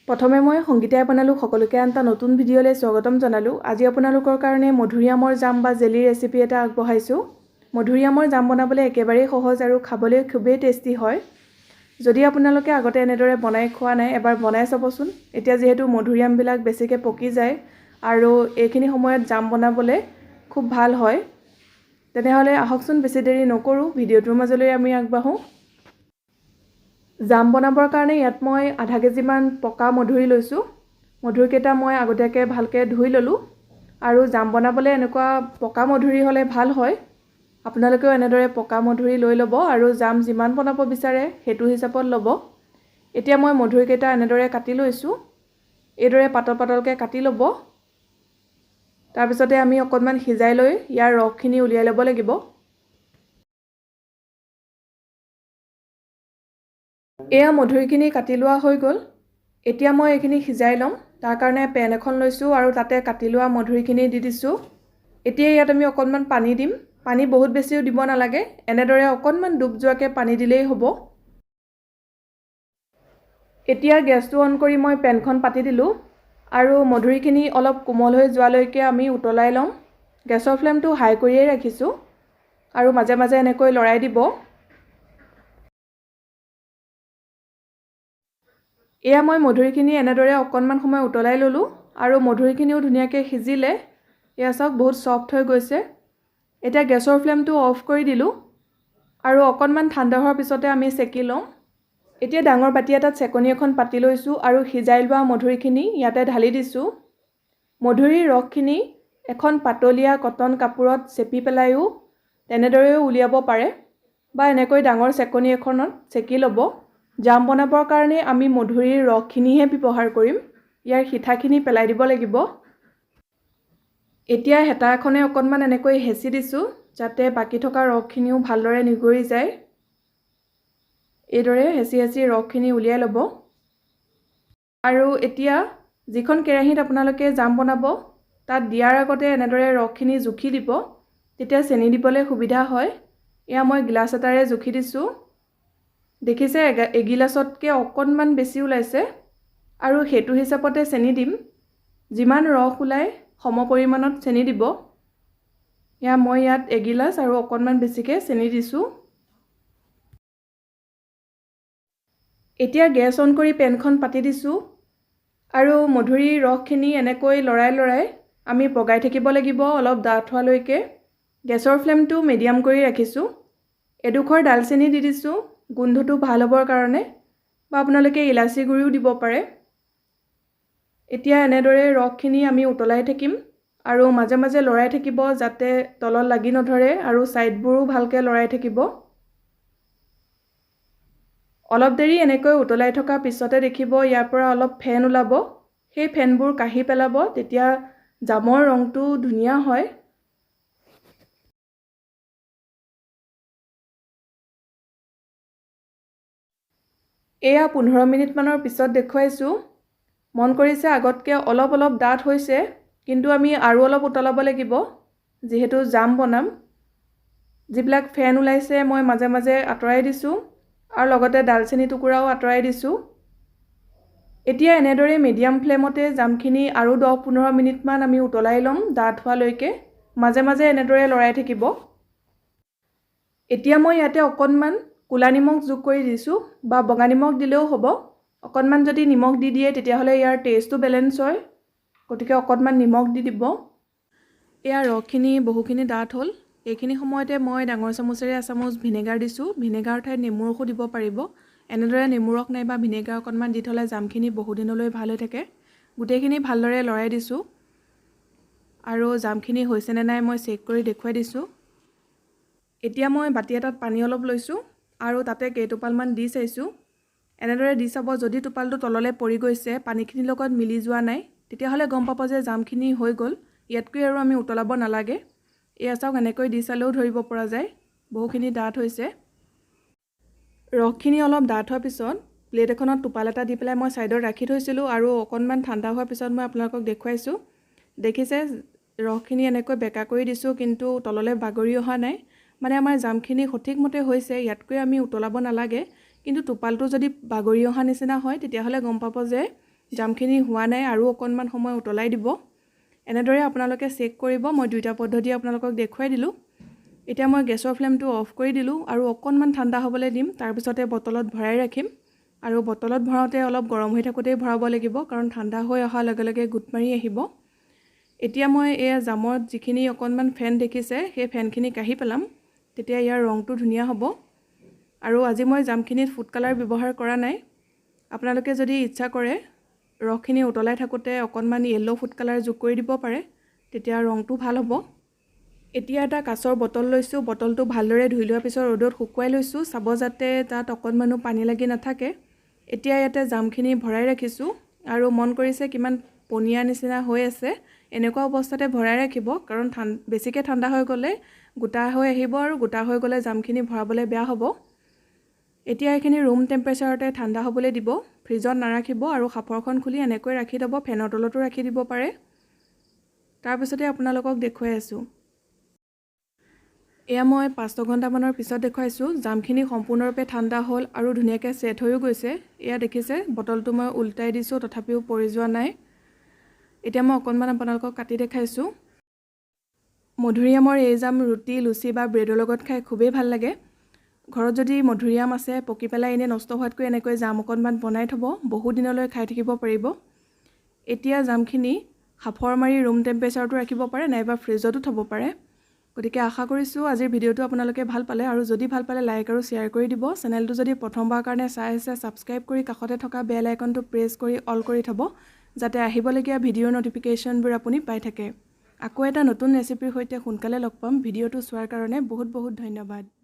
প্ৰথমে মই সংগীতাই বনালোঁ সকলোকে আনটা নতুন ভিডিঅ'লৈ স্বাগতম জনালোঁ। আজি আপোনালোকৰ কাৰণে মধুৰি আমৰ জাম বা জেলি ৰেচিপি এটা আগবঢ়াইছোঁ। মধুৰি আমৰ জাম বনাবলৈ একেবাৰেই সহজ আৰু খাবলৈ খুবেই টেষ্টি হয়। যদি আপোনালোকে আগতে এনেদৰে বনাই খোৱা নাই এবাৰ বনাই চাবচোন। এতিয়া যিহেতু মধুৰি আমবিলাক বেছিকৈ পকি যায় আৰু এইখিনি সময়ত জাম বনাবলৈ খুব ভাল হয়, তেনেহ'লে আহকচোন বেছি দেৰি নকৰোঁ, ভিডিঅ'টোৰ মাজলৈ আমি আগবাঢ়োঁ। জাম বনাবৰ কাৰণে ইয়াত মই আধা কেজিমান পকা মধুৰি লৈছোঁ। মধুৰিকেইটা মই আগতীয়াকৈ ভালকৈ ধুই ল'লোঁ আৰু জাম বনাবলৈ এনেকুৱা পকা মধুৰি হ'লে ভাল হয়। আপোনালোকেও এনেদৰে পকা মধুৰি লৈ ল'ব আৰু জাম যিমান বনাব বিচাৰে সেইটো হিচাপত ল'ব। এতিয়া মই মধুৰিকেইটা এনেদৰে কাটি লৈছোঁ। এইদৰে পাতল পাতলকৈ কাটি ল'ব। তাৰপিছতে আমি অকণমান সিজাই লৈ ইয়াৰ ৰসখিনি উলিয়াই ল'ব লাগিব। এয়া মধুৰিখিনি কাটি লোৱা হৈ গ'ল। এতিয়া মই এইখিনি সিজাই ল'ম। তাৰ কাৰণে পেন এখন লৈছোঁ আৰু তাতে কাটি লোৱা মধুৰিখিনি দি দিছোঁ। এতিয়া ইয়াত আমি অকণমান পানী দিম। পানী বহুত বেছিও দিব নালাগে, এনেদৰে অকণমান ডুব যোৱাকৈ পানী দিলেই হ'ব। এতিয়া গেছটো অন কৰি মই পেনখন পাতি দিলোঁ আৰু মধুৰিখিনি অলপ কোমল হৈ যোৱালৈকে আমি উতলাই ল'ম। গেছৰ ফ্লেমটো হাই কৰিয়েই ৰাখিছোঁ আৰু মাজে মাজে এনেকৈ লৰাই দিব। এয়া মই মধুৰিখিনি এনেদৰে অকণমান সময় উতলাই ল'লোঁ আৰু মধুৰিখিনিও ধুনীয়াকৈ সিজিলে। এয়া চাওক বহুত ছফ্ট হৈ গৈছে। এতিয়া গেছৰ ফ্লেমটো অফ কৰি দিলোঁ আৰু অকণমান ঠাণ্ডা হোৱাৰ পিছতে আমি চেকি ল'ম। এতিয়া ডাঙৰ বাতি এটাত চেকনি এখন পাতি লৈছোঁ আৰু সিজাই লোৱা মধুৰিখিনি ইয়াতে ঢালি দিছোঁ। মধুৰিৰ ৰসখিনি এখন পাতলীয়া কটন কাপোৰত চেপি পেলাইও তেনেদৰেও উলিয়াব পাৰে বা এনেকৈ ডাঙৰ চেকনি এখনত চেকি ল'ব। জাম বনাবৰ কাৰণে আমি মধুৰিৰ ৰসখিনিহে ব্যৱহাৰ কৰিম। ইয়াৰ সিঠাখিনি পেলাই দিব লাগিব। এতিয়া হেতা এখনে অকণমান এনেকৈ হেঁচি দিছোঁ যাতে বাকী থকা ৰসখিনিও ভালদৰে নিগৰি যায়। এইদৰে হেঁচি হেঁচি ৰসখিনি উলিয়াই ল'ব। আৰু এতিয়া যিখন কেৰাহীত আপোনালোকে জাম বনাব তাত দিয়াৰ আগতে এনেদৰে ৰসখিনি জুখি দিব, তেতিয়া চেনি দিবলৈ সুবিধা হয়। এয়া মই গিলাচ এটাৰে জুখি দিছোঁ। দেখিছে এগিলাচতকৈ অকণমান বেছি ওলাইছে আৰু সেইটো হিচাপতে চেনি দিম। যিমান ৰস ওলায় সম পৰিমাণত চেনি দিব। এয়া মই ইয়াত এগিলাচ আৰু অকণমান বেছিকৈ চেনি দিছোঁ। এতিয়া গেছ অন কৰি পেনখন পাতি দিছোঁ আৰু মধুৰিৰ ৰসখিনি এনেকৈ লৰাই লৰাই আমি পগাই থাকিব লাগিব অলপ ডাঠ হোৱালৈকে। গেছৰ ফ্লেমটো মিডিয়াম কৰি ৰাখিছোঁ। এডোখৰ ডালচেনি দি দিছোঁ গোন্ধটো ভাল হ'বৰ কাৰণে, বা আপোনালোকে ইলাচি গুড়িও দিব পাৰে। এতিয়া এনেদৰে ৰসখিনি আমি উতলাই থাকিম আৰু মাজে মাজে লৰাই থাকিব যাতে তলত লাগি নধৰে আৰু ছাইডবোৰো ভালকৈ লৰাই থাকিব। অলপ দেৰি এনেকৈ উতলাই থকাৰ পিছতে দেখিব ইয়াৰ পৰা অলপ ফেন ওলাব। সেই ফেনবোৰ কাঢ়ি পেলাব, তেতিয়া জামৰ ৰংটো ধুনীয়া হয়। এয়া 15 মিনিটমানৰ পিছত দেখুৱাইছোঁ। মন কৰিছে আগতকৈ অলপ অলপ ডাঠ হৈছে, কিন্তু আমি আৰু অলপ উতলাব লাগিব যিহেতু জাম বনাম। যিবিলাক ফেন ওলাইছে মই মাজে মাজে আঁতৰাই দিছোঁ আৰু লগতে ডালচেনি টুকুৰাও আঁতৰাই দিছোঁ। এতিয়া এনেদৰে মিডিয়াম ফ্লেমতে জামখিনি আৰু 10-15 মিনিটমান আমি উতলাই ল'ম ডাঠ হোৱালৈকে। মাজে মাজে এনেদৰে লৰাই থাকিব। এতিয়া মই ইয়াতে অকণমান ক'লা নিমখ যোগ কৰি দিছোঁ, বা বগা নিমখ দিলেও হ'ব। অকণমান যদি নিমখ দি দিয়ে তেতিয়াহ'লে ইয়াৰ টেষ্টটো বেলেঞ্চ হয়, গতিকে অকণমান নিমখ দি দিব। এয়া ৰসখিনি বহুখিনি ডাঠ হ'ল। এইখিনি সময়তে মই ডাঙৰ চামুচেৰে এচামুচ ভিনেগাৰ দিছোঁ। ভিনেগাৰ ঠাইত নেমু ৰসো দিব পাৰিব। এনেদৰে নেমু ৰস নাইবা ভিনেগাৰ অকণমান দি থ'লে জামখিনি বহুদিনলৈ ভাল হৈ থাকে। গোটেইখিনি ভালদৰে লৰাই দিছোঁ আৰু জামখিনি হৈছেনে নাই মই চেক কৰি দেখুৱাই দিছোঁ। এতিয়া মই বাতি এটাত পানী অলপ লৈছোঁ আৰু তাতে কেইটোপালমান দি চাইছোঁ। এনেদৰে দি চাব, যদি টোপালটো তললৈ পৰি গৈছে, পানীখিনিৰ লগত মিলি যোৱা নাই, তেতিয়াহ'লে গম পাব যে জামখিনি হৈ গ'ল। ইয়াতকৈ আৰু আমি উতলাব নালাগে। এয়া চাওক, এনেকৈ দি চালেও ধৰিব পৰা যায় বহুখিনি ডাঠ হৈছে। ৰসখিনি অলপ ডাঠ হোৱাৰ পিছত প্লেট এখনত টোপাল এটা দি পেলাই মই ছাইডত ৰাখি থৈছিলোঁ আৰু অকণমান ঠাণ্ডা হোৱাৰ পিছত মই আপোনালোকক দেখুৱাইছোঁ। দেখিছে ৰসখিনি এনেকৈ বেকা কৰি দিছোঁ, কিন্তু তললৈ বাগৰি অহা নাই। মানে আমাৰ জামখিনি সঠিকমতে হৈছে, ইয়াতকৈ আমি উতলাব নালাগে। কিন্তু টোপালটো যদি বাগৰি অহা নিচিনা হয় তেতিয়াহ'লে গম পাব যে জামখিনি হোৱা নাই আৰু অকণমান সময় উতলাই দিব। এনেদৰে আপোনালোকে চেক কৰিব। মই দুইটা পদ্ধতি আপোনালোকক দেখুৱাই দিলোঁ। এতিয়া মই গেছৰ ফ্লেমটো অফ কৰি দিলোঁ আৰু অকণমান ঠাণ্ডা হ'বলৈ দিম। তাৰপিছতে বটলত ভৰাই ৰাখিম আৰু বটলত ভৰাওঁতে অলপ গৰম হৈ থাকোঁতেই ভৰাব লাগিব, কাৰণ ঠাণ্ডা হৈ অহাৰ লগে লগে গোট মাৰি আহিব। এতিয়া মই এয়া জামত যিখিনি অকণমান ফেন দেখিছে সেই ফেনখিনি কাঢ়ি পেলাম, তেতিয়া ইয়াৰ ৰংটো ধুনীয়া হ'ব। আৰু আজি মই জামখিনিত ফুড কালাৰ ব্যৱহাৰ কৰা নাই। আপোনালোকে যদি ইচ্ছা কৰে ৰসখিনি উতলাই থাকোঁতে অকণমান য়েল্ল' ফুড কালাৰ যোগ কৰি দিব পাৰে, তেতিয়া ৰংটো ভাল হ'ব। এতিয়া এটা কাঁচৰ বটল লৈছোঁ। বটলটো ভালদৰে ধুই লোৱাৰ পিছত ৰ'দত শুকুৱাই লৈছোঁ, চাব যাতে তাত অকণমানো পানী লাগি নাথাকে। এতিয়া ইয়াতে জামখিনি ভৰাই ৰাখিছোঁ আৰু মন কৰিছে কিমান পনীয়া নিচিনা হৈ আছে। এনেকুৱা অৱস্থাতে ভৰাই ৰাখিব, কাৰণ বেছিকৈ ঠাণ্ডা হৈ গ'লে গোটা হৈ আহিব আৰু গোটা হৈ গ'লে জামখিনি ভৰাবলৈ বেয়া হ'ব। এতিয়া এইখিনি ৰুম টেম্পাৰেচাৰতে ঠাণ্ডা হ'বলৈ দিব, ফ্ৰিজত নাৰাখিব আৰু সাঁফৰখন খুলি এনেকৈ ৰাখি দিব। ফেনৰ তলতো ৰাখি দিব পাৰে। তাৰপিছতে আপোনালোকক দেখুৱাই আছোঁ। এয়া মই 5 ঘণ্টামানৰ পিছত দেখুৱাইছোঁ। জামখিনি সম্পূৰ্ণৰূপে ঠাণ্ডা হ'ল আৰু ধুনীয়াকৈ ছেট হৈও গৈছে। এয়া দেখিছে, বটলটো মই উল্টাই দিছোঁ, তথাপিও পৰি যোৱা নাই। এতিয়া মই অকণমান আপোনালোকক কাটি দেখাইছোঁ। মধুৰিআমৰ এই জাম ৰুটি, লুচি বা ব্ৰেডৰ লগত খাই খুবেই ভাল লাগে। ঘৰত যদি মধুৰিআম আছে, পকি পেলাই এনেই নষ্ট হোৱাতকৈ এনেকৈ জাম অকণমান বনাই থ'ব, বহু দিনলৈ খাই থাকিব পাৰিব। এতিয়া জামখিনি সাঁফৰ মাৰি ৰুম টেম্পাৰেচাৰতো ৰাখিব পাৰে, নাইবা ফ্ৰিজতো থ'ব পাৰে। গতিকে আশা কৰিছোঁ আজিৰ ভিডিঅ'টো আপোনালোকে ভাল পালে, আৰু যদি ভাল পালে লাইক আৰু শ্বেয়াৰ কৰি দিব। চেনেলটো যদি প্ৰথমবাৰৰ কাৰণে চাই আছে, ছাবস্ক্ৰাইব কৰি কাষতে থকা বেল আইকনটো প্ৰেছ কৰি অল কৰি থ'ব, যাতে আহিবলগীয়া ভিডিঅ'ৰ ন'টিফিকেশ্যনবোৰ আপুনি পাই থাকে। আকৌ এটা নতুন ৰেচিপিৰ সৈতে সোনকালে লগ পাম। ভিডিঅ'টো চোৱাৰ কাৰণে বহুত বহুত ধন্যবাদ।